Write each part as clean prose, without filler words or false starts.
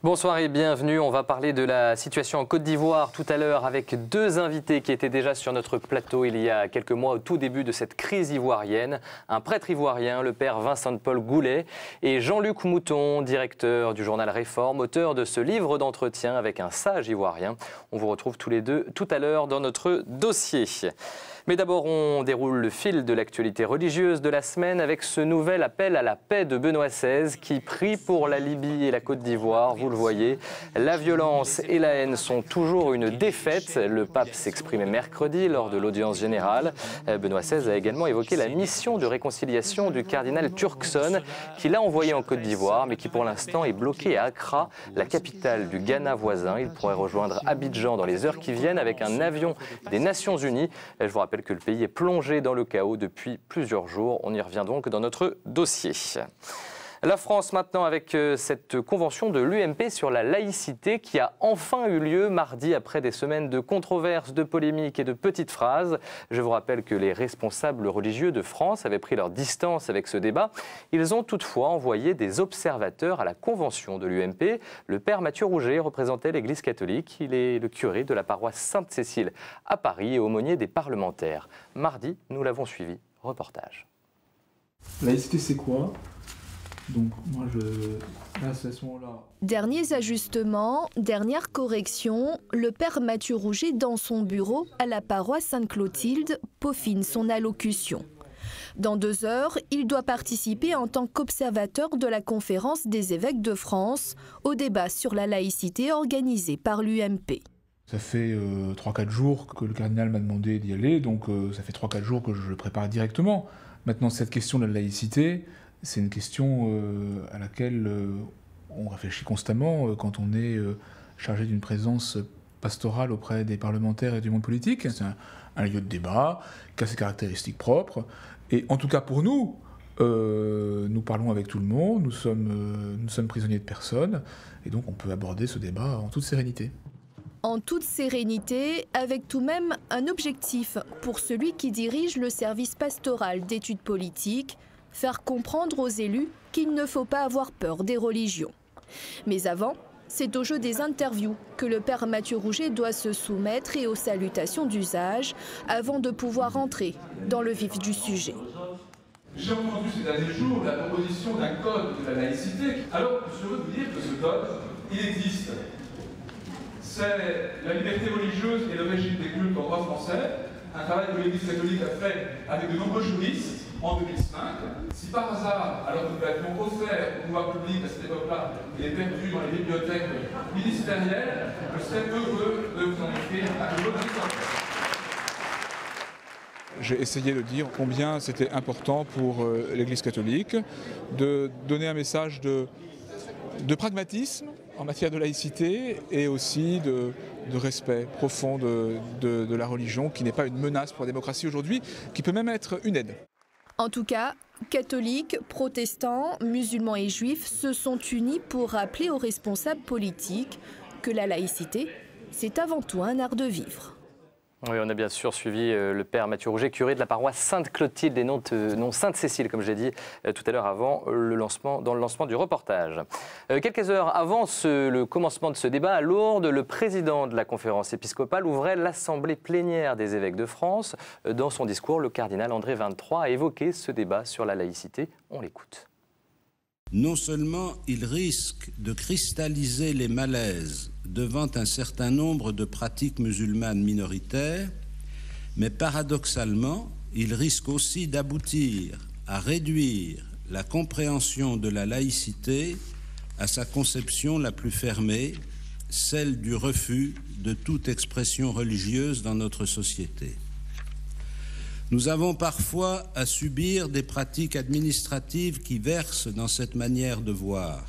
Bonsoir et bienvenue. On va parler de la situation en Côte d'Ivoire tout à l'heure avec deux invités qui étaient déjà sur notre plateau il y a quelques mois au tout début de cette crise ivoirienne. Un prêtre ivoirien, le père Vincent-Paul Goulet, et Jean-Luc Mouton, directeur du journal Réforme, auteur de ce livre d'entretien avec un sage ivoirien. On vous retrouve tous les deux tout à l'heure dans notre dossier. Mais d'abord, on déroule le fil de l'actualité religieuse de la semaine avec ce nouvel appel à la paix de Benoît XVI qui prie pour la Libye et la Côte d'Ivoire. Vous le voyez, la violence et la haine sont toujours une défaite. Le pape s'exprimait mercredi lors de l'audience générale. Benoît XVI a également évoqué la mission de réconciliation du cardinal Turkson qu'il a envoyé en Côte d'Ivoire, mais qui pour l'instant est bloqué à Accra, la capitale du Ghana voisin. Il pourrait rejoindre Abidjan dans les heures qui viennent avec un avion des Nations Unies. Je vous rappelle que le pays est plongé dans le chaos depuis plusieurs jours. On y revient donc dans notre dossier. La France maintenant avec cette convention de l'UMP sur la laïcité qui a enfin eu lieu mardi après des semaines de controverses, de polémiques et de petites phrases. Je vous rappelle que les responsables religieux de France avaient pris leur distance avec ce débat. Ils ont toutefois envoyé des observateurs à la convention de l'UMP. Le père Mathieu Rouget représentait l'Église catholique. Il est le curé de la paroisse Sainte-Cécile à Paris et aumônier des parlementaires. Mardi, nous l'avons suivi. Reportage. Laïcité, c'est quoi ? Donc moi là c'est à ce moment-là. Derniers ajustements, dernière correction, le père Mathieu Rouget dans son bureau à la paroisse Sainte-Clotilde peaufine son allocution. Dans 2 heures, il doit participer en tant qu'observateur de la conférence des évêques de France au débat sur la laïcité organisé par l'UMP. Ça fait 3-4 jours que le cardinal m'a demandé d'y aller, donc ça fait 3-4 jours que je le prépare directement. Maintenant cette question de la laïcité, c'est une question à laquelle on réfléchit constamment quand on est chargé d'une présence pastorale auprès des parlementaires et du monde politique. C'est un lieu de débat qui a ses caractéristiques propres. Et en tout cas pour nous, nous parlons avec tout le monde, nous sommes prisonniers de personne, et donc on peut aborder ce débat en toute sérénité. En toute sérénité, avec tout de même un objectif pour celui qui dirige le service pastoral d'études politiques, faire comprendre aux élus qu'il ne faut pas avoir peur des religions. Mais avant, c'est au jeu des interviews que le père Mathieu Rouget doit se soumettre et aux salutations d'usage avant de pouvoir entrer dans le vif du sujet. J'ai entendu ces derniers jours la proposition d'un code de la laïcité. Alors, je veux vous dire que ce code, il existe. C'est la liberté religieuse et le régime des cultes en droit français, un travail que l'Église catholique a fait avec de nombreux juristes en 2005. Si par hasard, alors que nous l'avions offert au pouvoir public à cette époque-là, il est perdu dans les bibliothèques ministérielles, je serais heureux de vous en écrire un nouveau exemple. J'ai essayé de dire combien c'était important pour l'Église catholique de donner un message de pragmatisme en matière de laïcité et aussi de respect profond de la religion qui n'est pas une menace pour la démocratie aujourd'hui, qui peut même être une aide. En tout cas, catholiques, protestants, musulmans et juifs se sont unis pour rappeler aux responsables politiques que la laïcité, c'est avant tout un art de vivre. Oui, on a bien sûr suivi le père Mathieu Rouget, curé de la paroisse Sainte-Clotilde et non Sainte-Cécile, comme j'ai dit tout à l'heure avant dans le lancement du reportage. Quelques heures avant le commencement de ce débat à Lourdes, le président de la conférence épiscopale ouvrait l'assemblée plénière des évêques de France. Dans son discours, le cardinal André XXIII a évoqué ce débat sur la laïcité. On l'écoute. Non seulement il risque de cristalliser les malaises devant un certain nombre de pratiques musulmanes minoritaires, mais paradoxalement, il risque aussi d'aboutir à réduire la compréhension de la laïcité à sa conception la plus fermée, celle du refus de toute expression religieuse dans notre société. Nous avons parfois à subir des pratiques administratives qui versent dans cette manière de voir.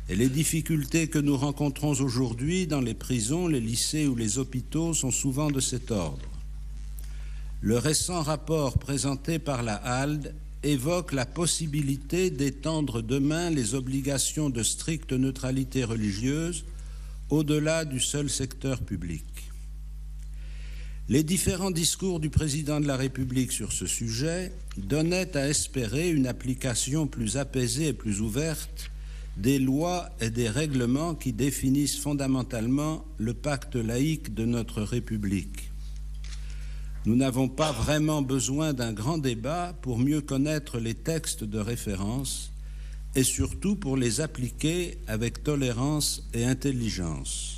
Et les difficultés que nous rencontrons aujourd'hui dans les prisons, les lycées ou les hôpitaux sont souvent de cet ordre. Le récent rapport présenté par la HALDE évoque la possibilité d'étendre demain les obligations de stricte neutralité religieuse au-delà du seul secteur public. Les différents discours du président de la République sur ce sujet donnaient à espérer une application plus apaisée et plus ouverte des lois et des règlements qui définissent fondamentalement le pacte laïque de notre République. Nous n'avons pas vraiment besoin d'un grand débat pour mieux connaître les textes de référence et surtout pour les appliquer avec tolérance et intelligence.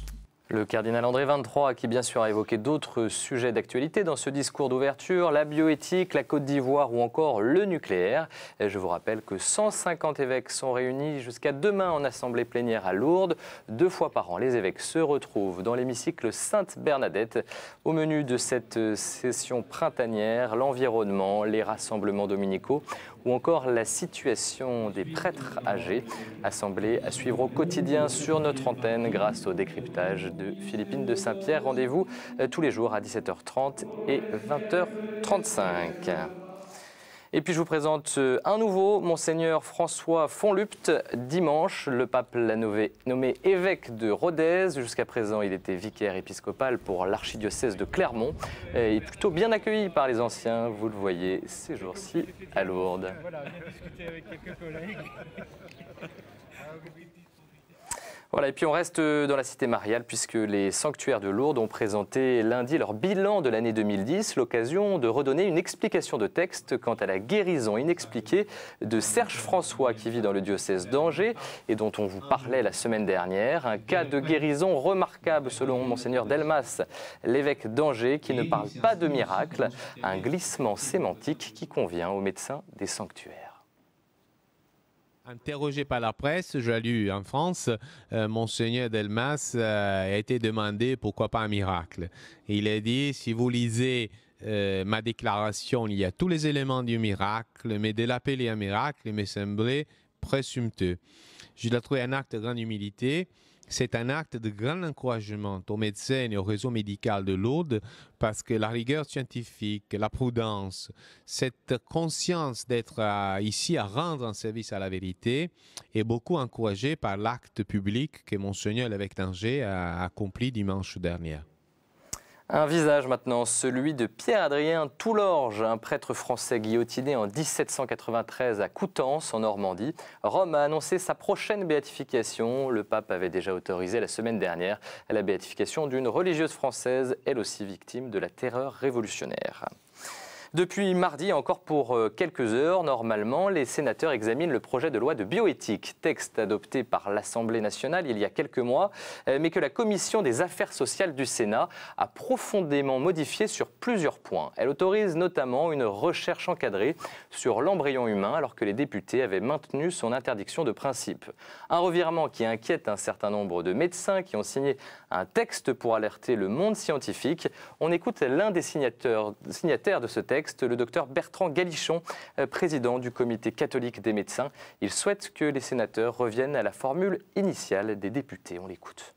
Le cardinal André XXIII, qui bien sûr a évoqué d'autres sujets d'actualité dans ce discours d'ouverture, la bioéthique, la Côte d'Ivoire ou encore le nucléaire. Et je vous rappelle que 150 évêques sont réunis jusqu'à demain en assemblée plénière à Lourdes. 2 fois par an, les évêques se retrouvent dans l'hémicycle Sainte-Bernadette. Au menu de cette session printanière, l'environnement, les rassemblements dominicaux ou encore la situation des prêtres âgés. Assemblée à suivre au quotidien sur notre antenne grâce au décryptage de Philippine de Saint-Pierre. Rendez-vous tous les jours à 17h30 et 20h35. Et puis je vous présente un nouveau, Monseigneur François Fonlupt. Dimanche, le pape l'a nommé évêque de Rodez. Jusqu'à présent, il était vicaire épiscopal pour l'archidiocèse de Clermont. Il est plutôt bien accueilli par les anciens, vous le voyez ces jours-ci à Lourdes. Voilà, on a discuté avec quelques collègues. Voilà, et puis on reste dans la cité mariale puisque les sanctuaires de Lourdes ont présenté lundi leur bilan de l'année 2010, l'occasion de redonner une explication de texte quant à la guérison inexpliquée de Serge François qui vit dans le diocèse d'Angers et dont on vous parlait la semaine dernière. Un cas de guérison remarquable selon Monseigneur Delmas, l'évêque d'Angers, qui ne parle pas de miracle, un glissement sémantique qui convient aux médecins des sanctuaires. Interrogé par la presse, j'ai lu en France, Monseigneur Delmas a été demandé pourquoi pas un miracle. Et il a dit, si vous lisez ma déclaration, il y a tous les éléments du miracle, mais de l'appeler un miracle, il me semblait présomptueux. Je l'ai trouvé un acte de grande humilité. C'est un acte de grand encouragement aux médecins et au réseau médical de Lourdes parce que la rigueur scientifique, la prudence, cette conscience d'être ici à rendre un service à la vérité est beaucoup encouragée par l'acte public que Monseigneur l'évêque d'Angers a accompli dimanche dernier. Un visage maintenant, celui de Pierre-Adrien Toulorge, un prêtre français guillotiné en 1793 à Coutances, en Normandie. Rome a annoncé sa prochaine béatification. Le pape avait déjà autorisé la semaine dernière la béatification d'une religieuse française, elle aussi victime de la terreur révolutionnaire. Depuis mardi, encore pour quelques heures, normalement, les sénateurs examinent le projet de loi de bioéthique, texte adopté par l'Assemblée nationale il y a quelques mois, mais que la Commission des affaires sociales du Sénat a profondément modifié sur plusieurs points. Elle autorise notamment une recherche encadrée sur l'embryon humain, alors que les députés avaient maintenu son interdiction de principe. Un revirement qui inquiète un certain nombre de médecins qui ont signé un texte pour alerter le monde scientifique. On écoute l'un des signataires de ce texte, le docteur Bertrand Galichon, président du comité catholique des médecins. Il souhaite que les sénateurs reviennent à la formule initiale des députés. On l'écoute.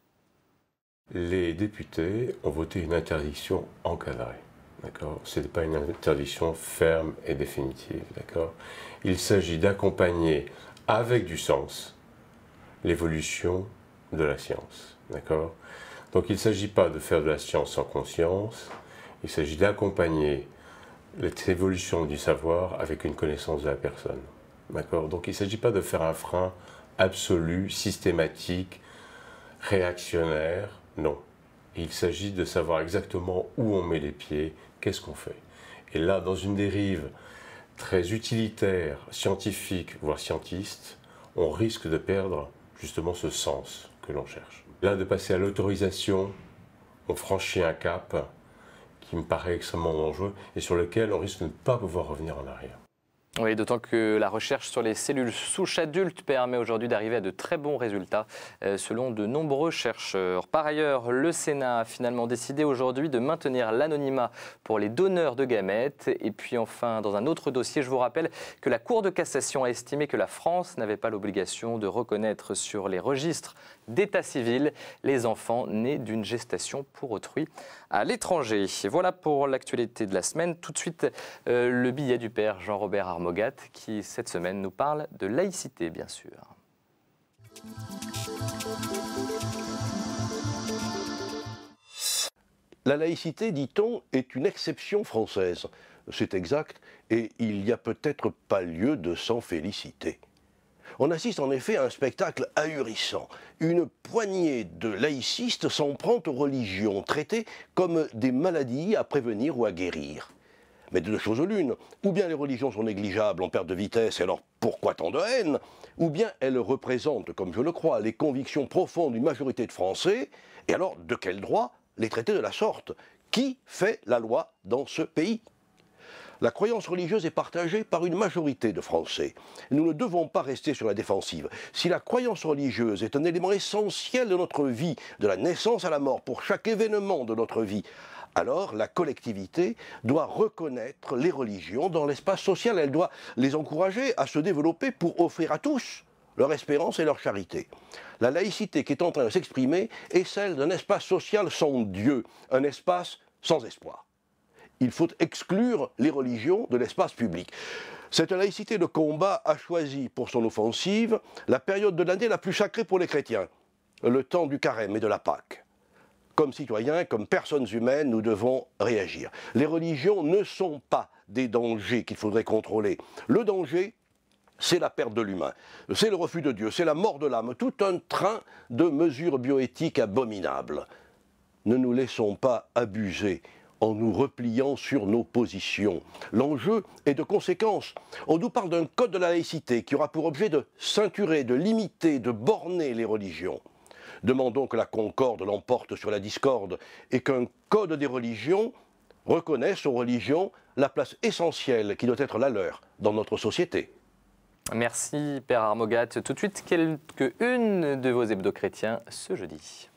Les députés ont voté une interdiction encadrée. D'accord ? Ce n'est pas une interdiction ferme et définitive. D'accord ? Il s'agit d'accompagner avec du sens l'évolution de la science. D'accord ? Donc il ne s'agit pas de faire de la science sans conscience, il s'agit d'accompagner l'évolution du savoir avec une connaissance de la personne. D'accord ? Donc il ne s'agit pas de faire un frein absolu, systématique, réactionnaire, non. Il s'agit de savoir exactement où on met les pieds, qu'est-ce qu'on fait. Et là, dans une dérive très utilitaire, scientifique, voire scientiste, on risque de perdre justement ce sens que l'on cherche. Là, de passer à l'autorisation, on franchit un cap qui me paraît extrêmement dangereux et sur lequel on risque de ne pas pouvoir revenir en arrière. Oui, d'autant que la recherche sur les cellules souches adultes permet aujourd'hui d'arriver à de très bons résultats selon de nombreux chercheurs. Par ailleurs, le Sénat a finalement décidé aujourd'hui de maintenir l'anonymat pour les donneurs de gamètes. Et puis enfin, dans un autre dossier, je vous rappelle que la Cour de cassation a estimé que la France n'avait pas l'obligation de reconnaître sur les registres d'état civil les enfants nés d'une gestation pour autrui à l'étranger. Voilà pour l'actualité de la semaine. Tout de suite, le billet du père Jean-Robert Armogat qui, cette semaine, nous parle de laïcité, bien sûr. La laïcité, dit-on, est une exception française. C'est exact, et il n'y a peut-être pas lieu de s'en féliciter. On assiste en effet à un spectacle ahurissant. Une poignée de laïcistes s'en prend aux religions, traitées comme des maladies à prévenir ou à guérir. Mais de deux choses l'une, ou bien les religions sont négligeables en perte de vitesse, et alors pourquoi tant de haine? Ou bien elles représentent, comme je le crois, les convictions profondes d'une majorité de Français, et alors de quel droit les traiter de la sorte? Qui fait la loi dans ce pays? La croyance religieuse est partagée par une majorité de Français. Nous ne devons pas rester sur la défensive. Si la croyance religieuse est un élément essentiel de notre vie, de la naissance à la mort, pour chaque événement de notre vie, alors la collectivité doit reconnaître les religions dans l'espace social. Elle doit les encourager à se développer pour offrir à tous leur espérance et leur charité. La laïcité qui est en train de s'exprimer est celle d'un espace social sans Dieu, un espace sans espoir. Il faut exclure les religions de l'espace public. Cette laïcité de combat a choisi pour son offensive la période de l'année la plus sacrée pour les chrétiens, le temps du carême et de la Pâque. Comme citoyens, comme personnes humaines, nous devons réagir. Les religions ne sont pas des dangers qu'il faudrait contrôler. Le danger, c'est la perte de l'humain, c'est le refus de Dieu, c'est la mort de l'âme, tout un train de mesures bioéthiques abominables. Ne nous laissons pas abuser en nous repliant sur nos positions. L'enjeu est de conséquence. On nous parle d'un code de la laïcité qui aura pour objet de ceinturer, de limiter, de borner les religions. Demandons que la concorde l'emporte sur la discorde et qu'un code des religions reconnaisse aux religions la place essentielle qui doit être la leur dans notre société. Merci Père Armogat. Tout de suite, quelques-unes de vos hebdos chrétiens ce jeudi.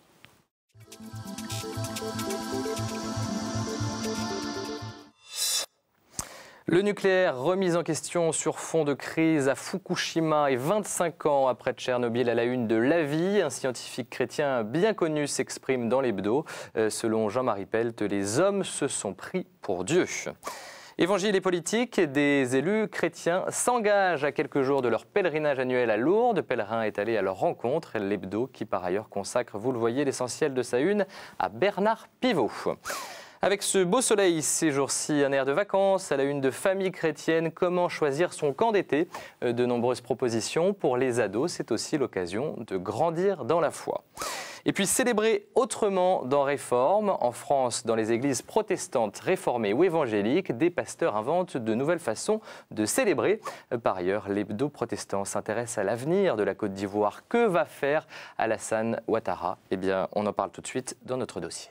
Le nucléaire remis en question sur fond de crise à Fukushima et 25 ans après Tchernobyl à la une de l'Avis. Un scientifique chrétien bien connu s'exprime dans l'hebdo. Selon Jean-Marie Pelt, les hommes se sont pris pour Dieu. Évangile et politique, des élus chrétiens s'engagent à quelques jours de leur pèlerinage annuel à Lourdes. Pèlerin est allé à leur rencontre. L'hebdo qui par ailleurs consacre, vous le voyez, l'essentiel de sa une à Bernard Pivot. Avec ce beau soleil ces jours-ci, un air de vacances à la une de Famille chrétienne, comment choisir son camp d'été? De nombreuses propositions pour les ados, c'est aussi l'occasion de grandir dans la foi. Et puis célébrer autrement dans Réforme. En France, dans les églises protestantes, réformées ou évangéliques, des pasteurs inventent de nouvelles façons de célébrer. Par ailleurs, l'hebdo protestant s'intéresse à l'avenir de la Côte d'Ivoire. Que va faire Alassane Ouattara? Eh bien, on en parle tout de suite dans notre dossier.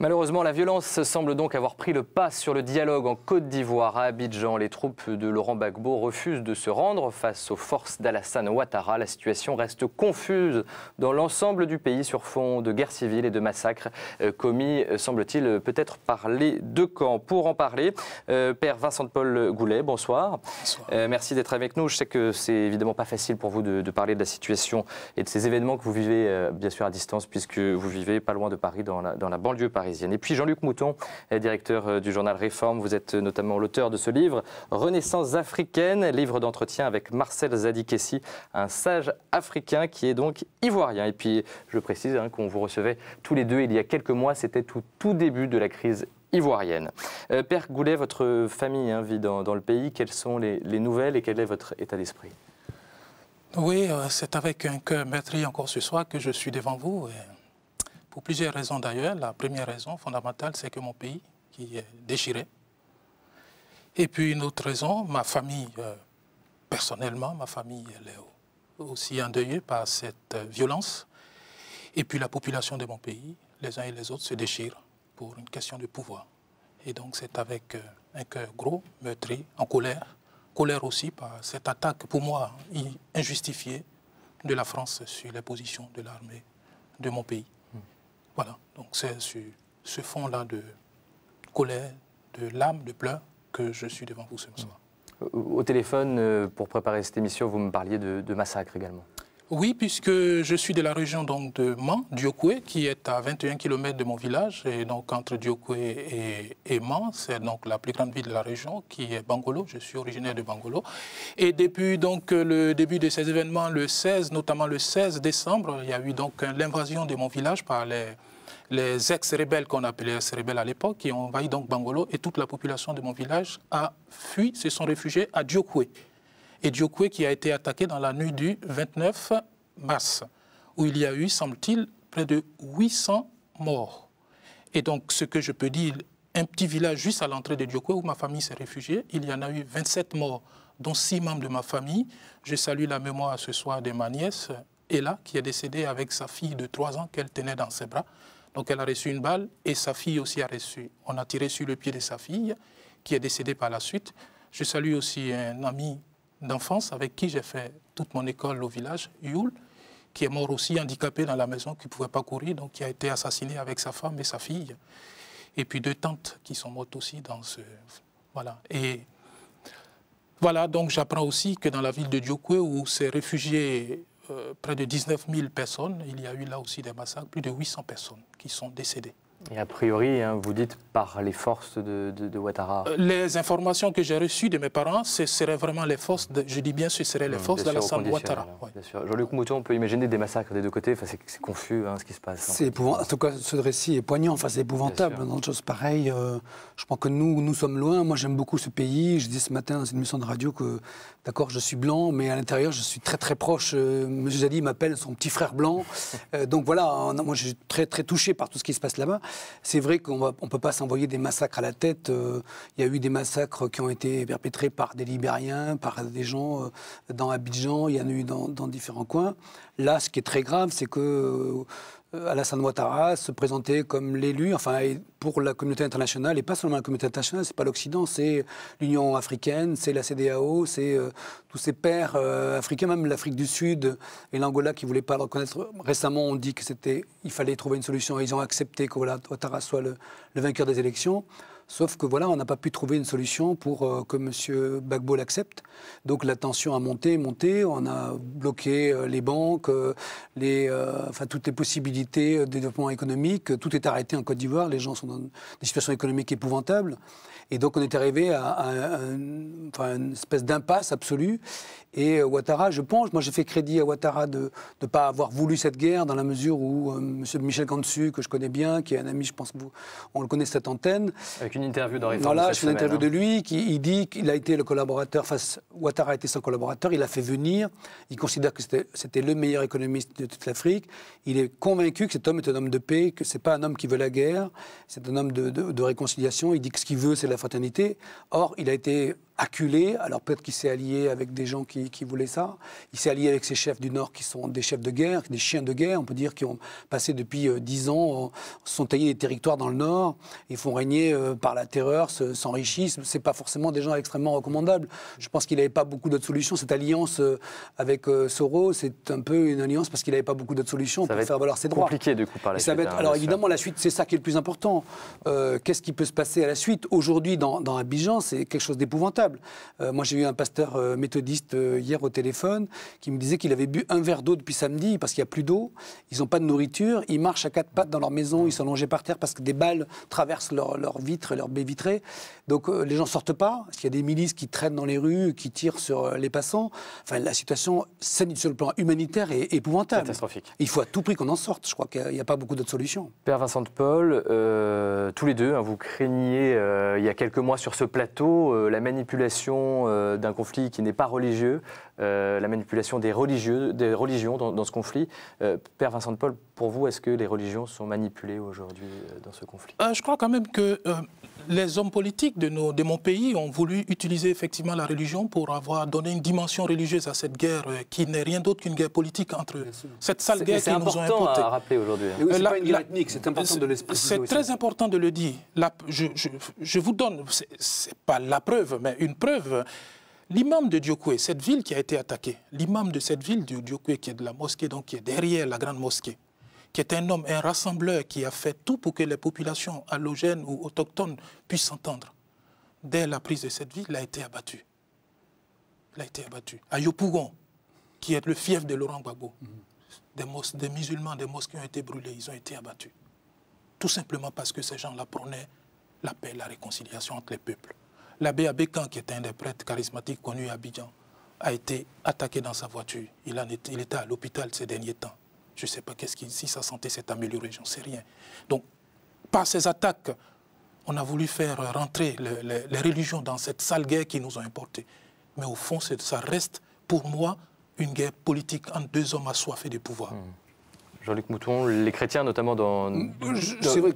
Malheureusement, la violence semble donc avoir pris le pas sur le dialogue en Côte d'Ivoire. À Abidjan, les troupes de Laurent Gbagbo refusent de se rendre face aux forces d'Alassane Ouattara. La situation reste confuse dans l'ensemble du pays sur fond de guerre civile et de massacres commis, semble-t-il, peut-être par les deux camps. Pour en parler, Père Vincent-Paul Goulet, bonsoir. Bonsoir. Merci d'être avec nous. Je sais que c'est évidemment pas facile pour vous de parler de la situation et de ces événements que vous vivez bien sûr à distance, puisque vous vivez pas loin de Paris, dans la banlieue parisienne. Et puis Jean-Luc Mouton, directeur du journal Réforme, vous êtes notamment l'auteur de ce livre Renaissance africaine, livre d'entretien avec Marcel Zadikessi, un sage africain qui est donc ivoirien. Et puis je précise qu'on vous recevait tous les deux il y a quelques mois, c'était tout début de la crise ivoirienne. Père Goulet, votre famille vit dans le pays, quelles sont les nouvelles et quel est votre état d'esprit? Oui, c'est avec un cœur meurtri encore ce soir que je suis devant vous. Pour plusieurs raisons d'ailleurs. La première raison fondamentale, c'est que mon pays qui est déchiré. Et puis une autre raison, ma famille, personnellement, ma famille elle est aussi endeuillée par cette violence. Et puis la population de mon pays, les uns et les autres, se déchirent pour une question de pouvoir. Et donc c'est avec un cœur gros, meurtri, en colère. Colère aussi par cette attaque, pour moi, injustifiée de la France sur les positions de l'armée de mon pays. Voilà, donc c'est sur ce fond-là de colère, de larmes, de pleurs que je suis devant vous ce soir. Au téléphone, pour préparer cette émission, vous me parliez de massacre également. Oui, puisque je suis de la région donc, de Mans, Diokoué, qui est à 21 km de mon village. Et donc entre Diokoué et Mans, c'est donc la plus grande ville de la région, qui est Bangolo. Je suis originaire de Bangolo. Et depuis donc, le début de ces événements, le 16, notamment le 16 décembre, il y a eu donc l'invasion de mon village par les ex-rebelles qu'on appelait ex-rebelles à l'époque, qui ont envahi donc Bangolo, et toute la population de mon village a fui, se sont réfugiés à Diokwe. Et Diokwe qui a été attaqué dans la nuit du 29 mars, où il y a eu, semble-t-il, près de 800 morts. Et donc, ce que je peux dire, un petit village juste à l'entrée de Diokwe, où ma famille s'est réfugiée, il y en a eu 27 morts, dont 6 membres de ma famille. Je salue la mémoire ce soir de ma nièce, Ella, qui est décédée avec sa fille de 3 ans qu'elle tenait dans ses bras. Donc elle a reçu une balle et sa fille aussi a reçu. On a tiré sur le pied de sa fille, qui est décédée par la suite. Je salue aussi un ami d'enfance avec qui j'ai fait toute mon école au village, Youl, qui est mort aussi handicapé dans la maison, qui ne pouvait pas courir, donc qui a été assassiné avec sa femme et sa fille. Et puis 2 tantes qui sont mortes aussi dans ce... Voilà. Et voilà, donc j'apprends aussi que dans la ville de Diokwe, où s'est réfugié près de 19 000 personnes, il y a eu là aussi des massacres, plus de 800 personnes qui sont décédées. Et a priori, hein, vous dites par les forces de Ouattara. Les informations que j'ai reçues de mes parents, ce seraient vraiment les forces, je dis bien ce seraient les forces d'Alassane Ouattara. Ouais. Jean-Luc Mouton, on peut imaginer des massacres des 2 côtés, enfin, c'est confus ce qui se passe. C'est épouvantable. En tout cas, ce récit est poignant, enfin, c'est épouvantable. Dans des choses pareilles, je pense que nous sommes loin. Moi, j'aime beaucoup ce pays. Je disais ce matin dans une émission de radio que, d'accord, je suis blanc, mais à l'intérieur, je suis très très proche. Monsieur Zali m'appelle son petit frère blanc. Donc voilà, moi, je suis très très touché par tout ce qui se passe là-bas. C'est vrai qu'on ne peut pas s'envoyer des massacres à la tête. Il y a eu des massacres qui ont été perpétrés par des Libériens, par des gens dans Abidjan, il y en a eu dans différents coins. Là, ce qui est très grave, c'est que Alassane Ouattara se présentait comme l'élu, enfin, pour la communauté internationale, et pas seulement la communauté internationale, c'est pas l'Occident, c'est l'Union africaine, c'est la CEDEAO, c'est tous ces pairs africains, même l'Afrique du Sud et l'Angola qui ne voulaient pas le reconnaître. Récemment, on dit qu'il fallait trouver une solution, et ils ont accepté que Ouattara soit le vainqueur des élections. Sauf que voilà, on n'a pas pu trouver une solution pour que M. Gbagbo l'accepte. Donc la tension a monté, on a bloqué les banques, enfin, toutes les possibilités de développement économique. Tout est arrêté en Côte d'Ivoire, les gens sont dans des situations économiques épouvantables. Et donc on est arrivé à une espèce d'impasse absolue. Et Ouattara, je pense, moi j'ai fait crédit à Ouattara de ne pas avoir voulu cette guerre, dans la mesure où M. Michel Cantu, que je connais bien, qui est un ami, je pense qu'on le connaît cette antenne. Avec une interview dans Réforme. Voilà, je fais une interview de lui, il dit qu'il a été le collaborateur, Ouattara a été son collaborateur, il l'a fait venir, il considère que c'était le meilleur économiste de toute l'Afrique, il est convaincu que cet homme est un homme de paix, que ce n'est pas un homme qui veut la guerre, c'est un homme de réconciliation, il dit que ce qu'il veut c'est la fraternité. Or, il a été acculé, alors peut-être qu'il s'est allié avec des gens qui voulaient ça, il s'est allié avec ces chefs du Nord qui sont des chefs de guerre, des chiens de guerre, on peut dire, qui ont passé depuis 10 ans, sont taillés des territoires dans le Nord, ils font régner par la terreur, s'enrichissent, c'est pas forcément des gens extrêmement recommandables. Je pense qu'il n'avait pas beaucoup d'autres solutions, cette alliance avec Soro, c'est un peu une alliance parce qu'il n'avait pas beaucoup d'autres solutions pour faire valoir ses droits. C'est compliqué du coup par la suite. Alors évidemment, la suite, c'est ça qui est le plus important. Qu'est-ce qui peut se passer à la suite? Aujourd'hui, dans Abidjan, c'est quelque chose d'épouvantable. Moi, j'ai eu un pasteur méthodiste hier au téléphone qui me disait qu'il avait bu un verre d'eau depuis samedi parce qu'il n'y a plus d'eau, ils n'ont pas de nourriture, ils marchent à 4 pattes dans leur maison, ils sont allongés par terre parce que des balles traversent leurs vitres, leurs baies vitrées. Donc les gens ne sortent pas, parce qu'il y a des milices qui traînent dans les rues, qui tirent sur les passants. Enfin, la situation sur le plan humanitaire est épouvantable. Catastrophique. Il faut à tout prix qu'on en sorte. Je crois qu'il n'y a pas beaucoup d'autres solutions. Père Vincent de Paul, tous les deux, vous craigniez il y a quelques mois sur ce plateau la manipulation d'un conflit qui n'est pas religieux, la manipulation des religions dans ce conflit. Père Vincent de Paul, pour vous, est-ce que les religions sont manipulées aujourd'hui dans ce conflit? Je crois quand même que les hommes politiques de mon pays ont voulu utiliser effectivement la religion pour avoir donné une dimension religieuse à cette guerre qui n'est rien d'autre qu'une guerre politique entre eux. Cette sale guerre qu'ils nous ont importée. C'est important à rappeler aujourd'hui. Oui, c'est pas une guerre ethnique, c'est important de l'esprit. C'est très important de le dire. Je vous donne, c'est pas la preuve, mais une preuve. L'imam de Diokwe, cette ville qui a été attaquée, l'imam de cette ville de Diokwe, qui est de la mosquée, donc qui est derrière la grande mosquée, qui est un homme, un rassembleur qui a fait tout pour que les populations allogènes ou autochtones puissent s'entendre. Dès la prise de cette ville, il a été abattu. Il a été abattu. À Yopougon, qui est le fief de Laurent Gbagbo, des musulmans, des mosquées ont été brûlés, ils ont été abattus. Tout simplement parce que ces gens-là prônaient la paix, la réconciliation entre les peuples. L'abbé Abékan, qui était un des prêtres charismatiques connus à Abidjan, a été attaqué dans sa voiture. Il était à l'hôpital ces derniers temps. Je ne sais pas si sa santé s'est améliorée, j'en sais rien. Donc, par ces attaques, on a voulu faire rentrer les religions dans cette sale guerre qu'ils nous ont importée. Mais au fond, ça reste, pour moi, une guerre politique entre deux hommes assoiffés de pouvoir. Jean-Luc Mouton, les chrétiens, notamment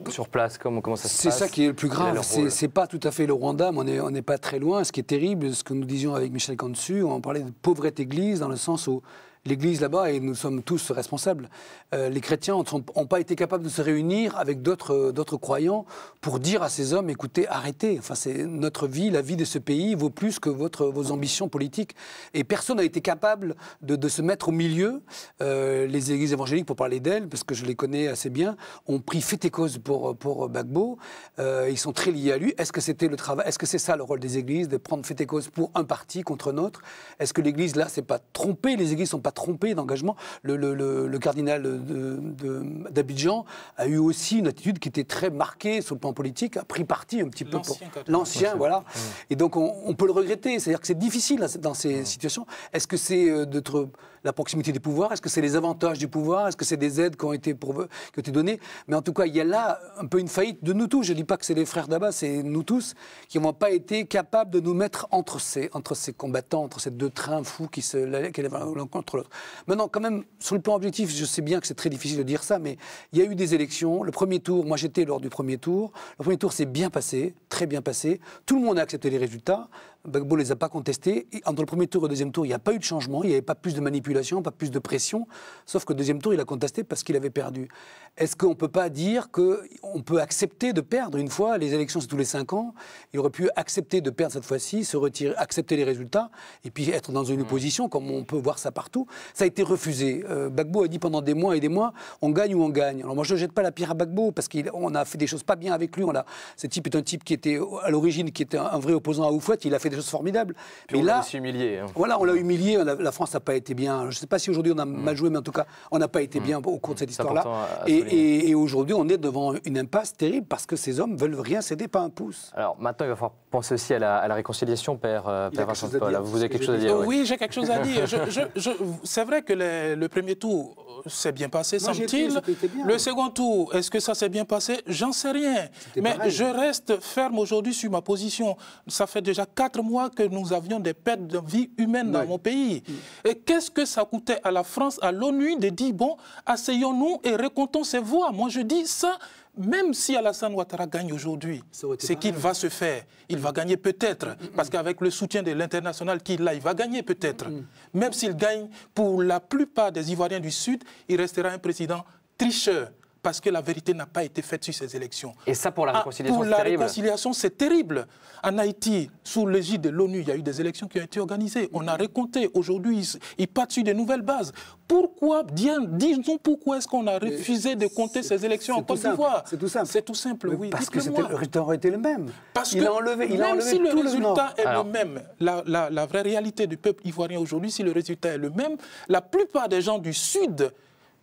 sur place, comment ça se passe? C'est ça qui est le plus grave. C'est pas tout à fait le Rwanda, mais on n'est pas très loin. Ce qui est terrible, ce que nous disions avec Michel Cantu, on parlait de pauvreté église, dans le sens où l'Église là-bas, et nous sommes tous responsables, les chrétiens n'ont pas été capables de se réunir avec d'autres croyants pour dire à ces hommes, écoutez, arrêtez. Enfin, c'est notre vie, la vie de ce pays vaut plus que vos ambitions politiques. Et personne n'a été capable de se mettre au milieu. Les églises évangéliques, pour parler d'elles, parce que je les connais assez bien, ont pris fait et cause pour Gbagbo. Ils sont très liés à lui. Est-ce que c'était le travail? Est-ce que c'est ça le rôle des églises, de prendre fait et cause pour un parti contre un autre? Est-ce que l'Église, là, s'est pas trompée? Les églises ne sont pas trompées d'engagement. Le cardinal d'Abidjan a eu aussi une attitude qui était très marquée sur le plan politique, a pris parti un petit peu pour l'ancien, voilà. Et donc on peut le regretter, c'est-à-dire que c'est difficile dans ces situations. Est-ce que c'est la proximité des pouvoirs? Est-ce que c'est les avantages du pouvoir? Est-ce que c'est des aides qui ont été données? Mais en tout cas, il y a là un peu une faillite de nous tous. Je ne dis pas que c'est les frères d'Abba, c'est nous tous qui n'avons pas été capables de nous mettre entre ces combattants, entre ces deux trains fous qui l'un contre l'autre. Maintenant, quand même, sur le plan objectif, je sais bien que c'est très difficile de dire ça, mais il y a eu des élections. Le premier tour, moi j'étais lors du premier tour. Le premier tour s'est bien passé, très bien passé. Tout le monde a accepté les résultats. Gbagbo ne les a pas contestés. Et entre le premier tour et le deuxième tour, il n'y a pas eu de changement, il n'y avait pas plus de manipulation, pas plus de pression. Sauf que le deuxième tour, il a contesté parce qu'il avait perdu. Est-ce qu'on ne peut pas dire qu'on peut accepter de perdre une fois? Les élections, c'est tous les 5 ans. Il aurait pu accepter de perdre cette fois-ci, se retirer, accepter les résultats, et puis être dans une opposition, comme on peut voir ça partout. Ça a été refusé. Gbagbo a dit pendant des mois et des mois, on gagne ou on gagne. Alors moi, je ne jette pas la pierre à Gbagbo, parce qu'on a fait des choses pas bien avec lui. Ce type est un type qui était, à l'origine, qui était un vrai opposant à Houphouët. Il a fait des choses formidables. Puis mais là, on l'a humilié. Voilà, on l'a humilié. La France n'a pas été bien. Je ne sais pas si aujourd'hui on a mal joué, mais en tout cas, on n'a pas été bien au cours de cette histoire-là. Et aujourd'hui, on est devant une impasse terrible parce que ces hommes veulent rien céder, pas un pouce. Alors maintenant, il va falloir penser aussi à la réconciliation, Père Vincent de Paul. Vous avez quelque chose à dire? Oui, j'ai quelque chose à dire. C'est vrai que le premier tour s'est bien passé, semble-t-il. Le second tour, est-ce que ça s'est bien passé? J'en sais rien. Mais pareil. Je reste ferme aujourd'hui sur ma position. Ça fait déjà 4 mois que nous avions des pertes de vie humaine dans mon pays. Et qu'est-ce que ça coûtait à la France, à l'ONU, de dire, bon, asseyons-nous et racontons ces voix? Moi, je dis ça, même si Alassane Ouattara gagne aujourd'hui, c'est qu'il va se faire. Il va gagner peut-être, parce qu'avec le soutien de l'international qu'il a, il va gagner peut-être. Même s'il gagne, pour la plupart des Ivoiriens du Sud, il restera un président tricheur. Parce que la vérité n'a pas été faite sur ces élections. Et ça, pour la réconciliation, c'est terrible. Pour la réconciliation, c'est terrible. En Haïti, sous l'égide de l'ONU, il y a eu des élections qui ont été organisées. On a récompté. Aujourd'hui, ils partent sur de nouvelles bases. Pourquoi, disons pourquoi est-ce qu'on a refusé de compter ces élections en Côte d'Ivoire? C'est tout simple. C'est tout simple, oui. Parce que le résultat aurait été le même. Parce que même si le résultat est le même, la vraie réalité du peuple ivoirien aujourd'hui, si le résultat est le même, la plupart des gens du Sud,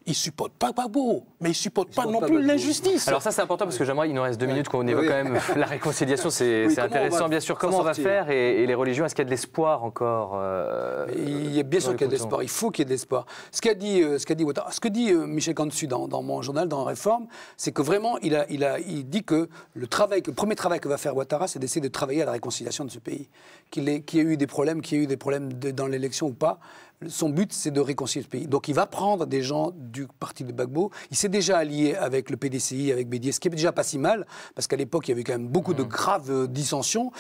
ils ne supportent pas Gbagbo, mais ils ne supportent pas non plus l'injustice. Alors ça, c'est important parce que j'aimerais, il nous reste 2 minutes qu'on évoque quand même la réconciliation. C'est intéressant, bien sûr. Comment on va faire et les religions, est-ce qu'il y a de l'espoir encore Il y a bien sûr qu'il y a de l'espoir. Il faut qu'il y ait de l'espoir. Ce que dit Michel Cantu dans mon journal, dans Réforme, c'est que vraiment, il dit que le premier travail que va faire Ouattara, c'est d'essayer de travailler à la réconciliation de ce pays. Qu'il y ait eu des problèmes, dans l'élection ou pas. Son but, c'est de réconcilier ce pays. Donc, il va prendre des gens du parti de Gbagbo. Il s'est déjà allié avec le PDCI, avec Bédié, ce qui est déjà pas si mal, parce qu'à l'époque, il y avait quand même beaucoup de graves dissensions.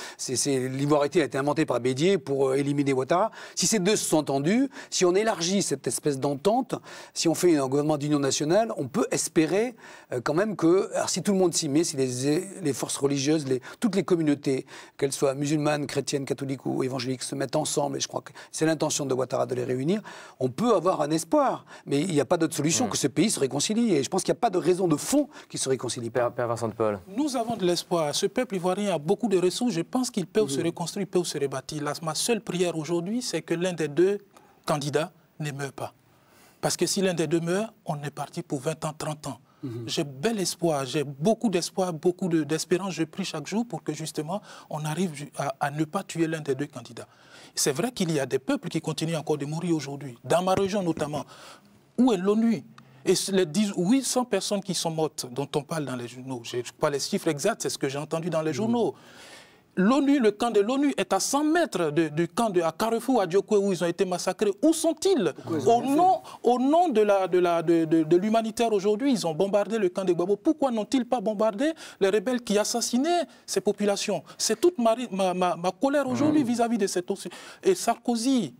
L'ivoirité a été inventée par Bédié pour éliminer Ouattara. Si ces deux se sont entendus, si on élargit cette espèce d'entente, si on fait un gouvernement d'union nationale, on peut espérer quand même que, alors si tout le monde s'y met, si les forces religieuses, toutes les communautés, qu'elles soient musulmanes, chrétiennes, catholiques ou évangéliques, se mettent ensemble, et je crois que c'est l'intention de Ouattara de les réunir, on peut avoir un espoir. Mais il n'y a pas d'autre solution que ce pays se réconcilie. Et je pense qu'il n'y a pas de raison de fond qui se réconcilie pas. Père Vincent de Paul. Nous avons de l'espoir. Ce peuple ivoirien a beaucoup de ressources. Je pense qu'il peut se reconstruire, peut se rebâtir. Ma seule prière aujourd'hui, c'est que l'un des deux candidats ne meure pas. Parce que si l'un des deux meurt, on est parti pour 20 ans, 30 ans. J'ai bel espoir, j'ai beaucoup d'espoir, beaucoup d'espérance. Je prie chaque jour pour que justement on arrive à ne pas tuer l'un des deux candidats. C'est vrai qu'il y a des peuples qui continuent encore de mourir aujourd'hui. Dans ma région notamment, où est l'ONU? Et les 800 personnes qui sont mortes, dont on parle dans les journaux, je ne sais pas les chiffres exacts, c'est ce que j'ai entendu dans les journaux. L'ONU, le camp de l'ONU est à 100 mètres du camp à Carrefour, à Diokwe, où ils ont été massacrés. Où sont-ils? Au nom de l'humanitaire aujourd'hui, ils ont bombardé le camp de Gbagbo. Pourquoi n'ont-ils pas bombardé les rebelles qui assassinaient ces populations? C'est toute ma colère aujourd'hui vis-à-vis de cette... Et Sarkozy,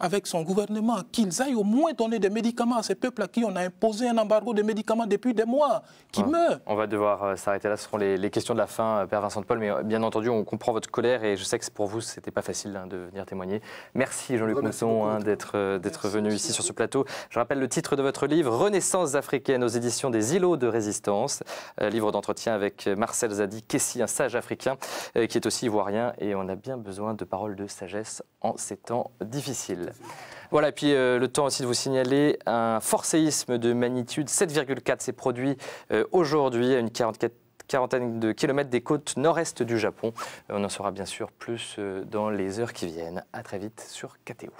avec son gouvernement, qu'ils aillent au moins donner des médicaments à ces peuples à qui on a imposé un embargo de médicaments depuis des mois, qui meurent. On va devoir s'arrêter là, ce seront les questions de la fin, Père Vincent de Paul, mais bien entendu, on comprend votre colère et je sais que pour vous, ce n'était pas facile de venir témoigner. Merci Jean-Luc Mousson d'être venu ici sur ce plateau. Je rappelle le titre de votre livre, Renaissance africaine aux éditions des Îlots de Résistance, livre d'entretien avec Marcel Zadi Kessi, un sage africain qui est aussi ivoirien et on a bien besoin de paroles de sagesse en ces temps difficiles. Voilà, et puis le temps aussi de vous signaler un fort séisme de magnitude 7,4 s'est produit aujourd'hui à une quarantaine de kilomètres des côtes nord-est du Japon. On en saura bien sûr plus dans les heures qui viennent. À très vite sur KTO.